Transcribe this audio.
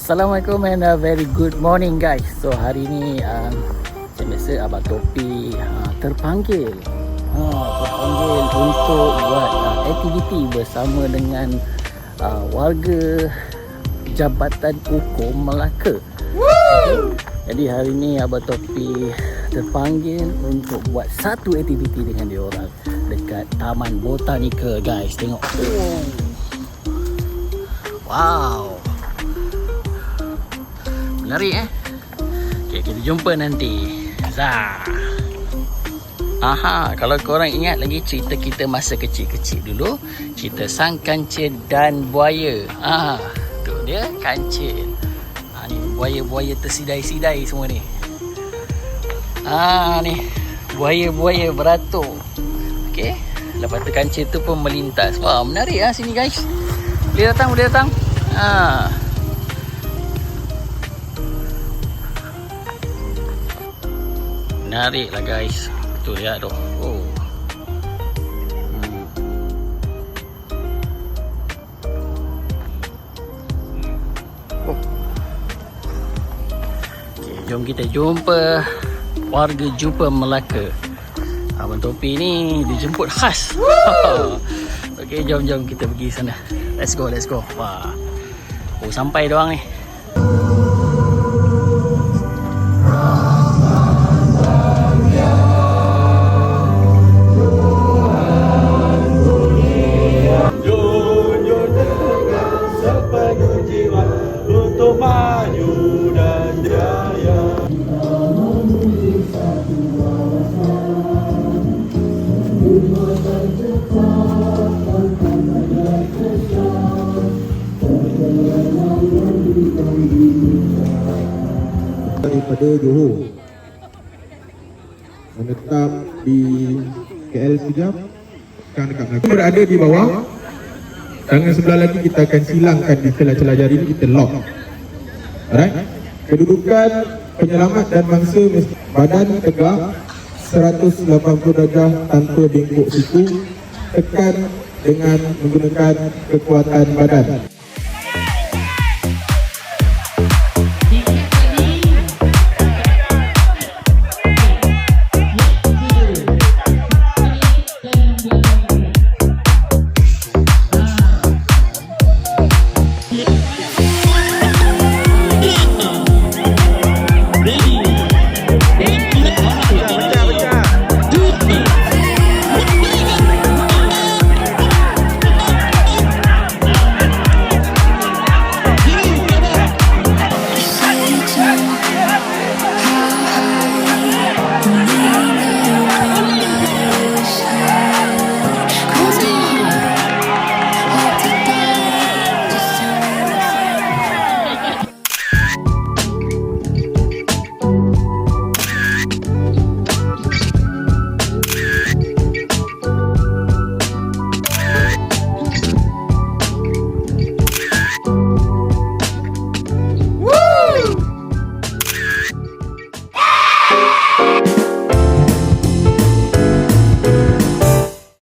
Assalamualaikum and a very good morning guys. So hari ni macam biasa Abang Topi terpanggil untuk buat aktiviti bersama dengan warga Jabatan Hukum Melaka. Jadi hari ni Abang Topi terpanggil untuk buat satu aktiviti dengan diorang dekat Taman Botanika guys. Tengok. Wow. Menarik Okay, kita jumpa nanti. Zah. Kalau korang ingat lagi cerita kita masa kecil-kecil dulu, cerita sang kancil dan buaya. Tu dia kancil. Ni buaya-buaya tersidai-sidai semua ni. Ni buaya-buaya beratur. Okey, lepas tu kancil tu pun melintas. Wah, menarik sini guys. Boleh datang. Menarik lah guys. Betul ya tu. Okay, jom kita jumpa warga Jumpa Melaka. Abang Topi ni dijemput khas. Okay, jom kita pergi sana. Let's go. Wah. Sampai doang ni. Untuk maju dan jaya. Daripada Johor menetap di KL sekejap, sekarang dekat Melaka. Berada di bawah. Tangan sebelah lagi kita akan silangkan di celah-celah jari ni, kita lock. Alright. Kedudukan penyelamat dan mangsa badan tegak 180 darjah tanpa bengkok siku. Tekan dengan menggunakan kekuatan badan.